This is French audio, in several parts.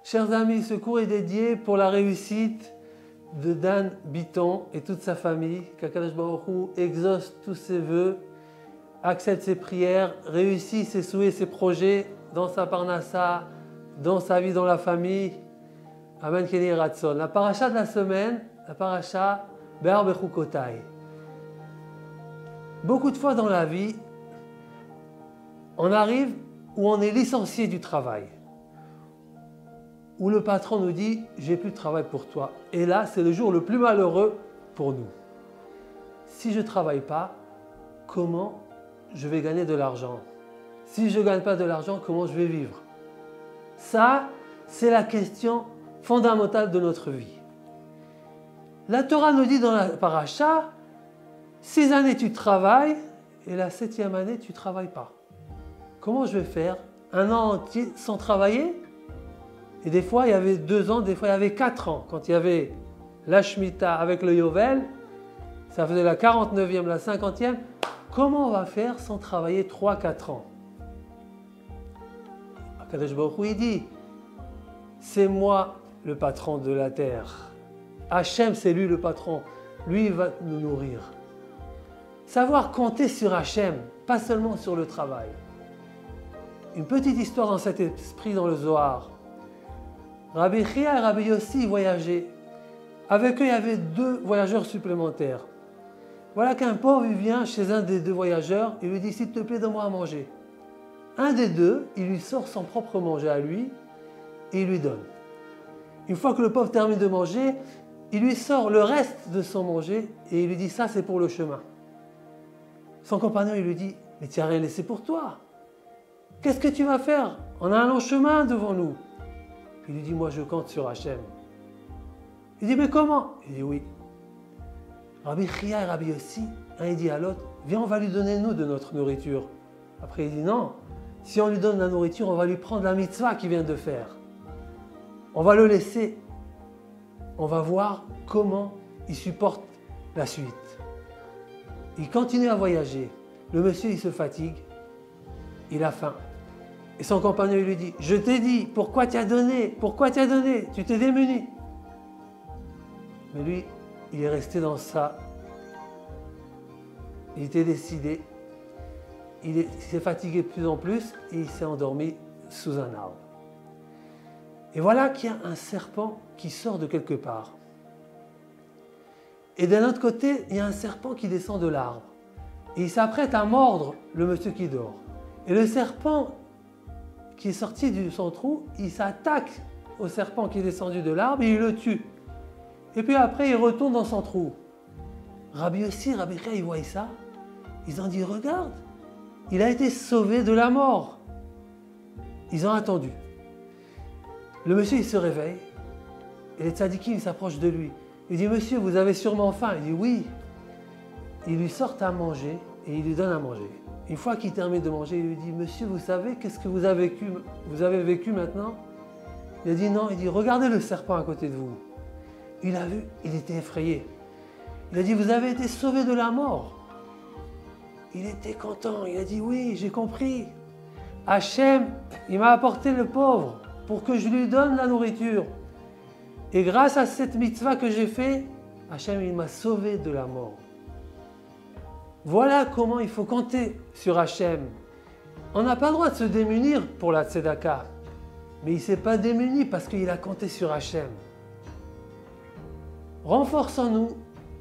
Chers amis, ce cours est dédié pour la réussite de Dan Bitton et toute sa famille. Qu'Akadosh Baruch Hu exauce tous ses vœux, accepte ses prières, réussit ses souhaits, ses projets dans sa parnassa, dans sa vie, dans la famille. Amen Keni Ratson. La paracha de la semaine, la paracha Be'ar Bechukotai. Beaucoup de fois dans la vie, on arrive où on est licencié du travail, où le patron nous dit « j'ai plus de travail pour toi ». Et là, c'est le jour le plus malheureux pour nous. Si je ne travaille pas, comment je vais gagner de l'argent? Si je ne gagne pas de l'argent, comment je vais vivre? Ça, c'est la question fondamentale de notre vie. La Torah nous dit dans la paracha, 6 années tu travailles et la 7e année tu ne travailles pas. Comment je vais faire? Un an entier sans travailler? Et des fois il y avait 2 ans, des fois il y avait 4 ans. Quand il y avait la Shemitah avec le Yovel, ça faisait la 49e, la 50e. Comment on va faire sans travailler 3-4 ans? Akadosh Baruch Hu, il dit, c'est moi le patron de la terre. Hachem, c'est lui le patron. Lui, il va nous nourrir. Savoir compter sur Hachem, pas seulement sur le travail. Une petite histoire dans cet esprit dans le Zohar. Rabbi Chia et Rabbi Yossi voyageaient. Avec eux, il y avait 2 voyageurs supplémentaires. Voilà qu'un pauvre il vient chez un des 2 voyageurs et lui dit « S'il te plaît, donne-moi à manger ». Un des 2, il lui sort son propre manger à lui et il lui donne. Une fois que le pauvre termine de manger, il lui sort le reste de son manger et il lui dit « Ça, c'est pour le chemin ». Son compagnon, il lui dit « Mais tu n'as rien laissé pour toi. Qu'est-ce que tu vas faire? On a un long chemin devant nous. » Il lui dit « Moi, je compte sur Hachem. » Il dit « Mais comment ?» Il dit « Oui. » Rabbi Chia et Rabbi Yossi, un il dit à l'autre « Viens, on va lui donner nous de notre nourriture. » Après, il dit « Non, si on lui donne la nourriture, on va lui prendre la mitzvah qu'il vient de faire. On va le laisser. On va voir comment il supporte la suite. » Il continue à voyager. Le monsieur, il se fatigue. Il a faim. Et son compagnon il lui dit « Je t'ai dit, pourquoi tu as donné? Pourquoi tu as donné? Tu t'es démuni. » Mais lui, il est resté dans ça. Il était décidé. Il s'est fatigué de plus en plus et il s'est endormi sous un arbre. Et voilà qu'il y a un serpent qui sort de quelque part. Et d'un autre côté, il y a un serpent qui descend de l'arbre. Et il s'apprête à mordre le monsieur qui dort. Et le serpent qui est sorti de son trou, il s'attaque au serpent qui est descendu de l'arbre et il le tue. Et puis après, il retourne dans son trou. Rabbi Yossi, Rabbi Chia, ils voient ça. Ils ont dit, regarde, il a été sauvé de la mort. Ils ont attendu. Le monsieur, il se réveille. Et les tzadikim s'approchent de lui. Il dit, monsieur, vous avez sûrement faim. Il dit, oui. Il lui sort à manger et il lui donne à manger. Une fois qu'il termine de manger, il lui dit, monsieur, vous savez qu'est-ce que vous avez vécu maintenant? Il a dit, non. Il dit, regardez le serpent à côté de vous. Il a vu, il était effrayé. Il a dit, vous avez été sauvé de la mort. Il était content. Il a dit, oui, j'ai compris. Hachem, il m'a apporté le pauvre pour que je lui donne la nourriture. Et grâce à cette mitzvah que j'ai fait, Hachem, il m'a sauvé de la mort. Voilà comment il faut compter sur Hachem. On n'a pas le droit de se démunir pour la tzedaka. Mais il ne s'est pas démuni parce qu'il a compté sur Hachem. Renforçons-nous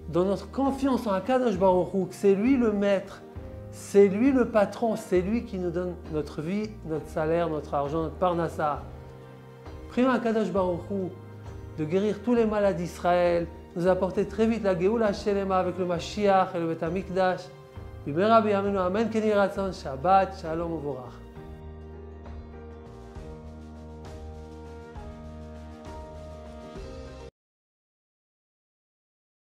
dans notre confiance en Akadosh Baruch Hu, que c'est lui le maître, c'est lui le patron, c'est lui qui nous donne notre vie, notre salaire, notre argent, notre parnassa. Prions à Akadosh Baruch Hu de guérir tous les malades d'Israël, nous apporter très vite la Géoula Shelema avec le Mashiach et le Bet HaMikdash. Bimera b'yameinu, Amen Keni Ratzon, Shabbat, Shalom Uvorach.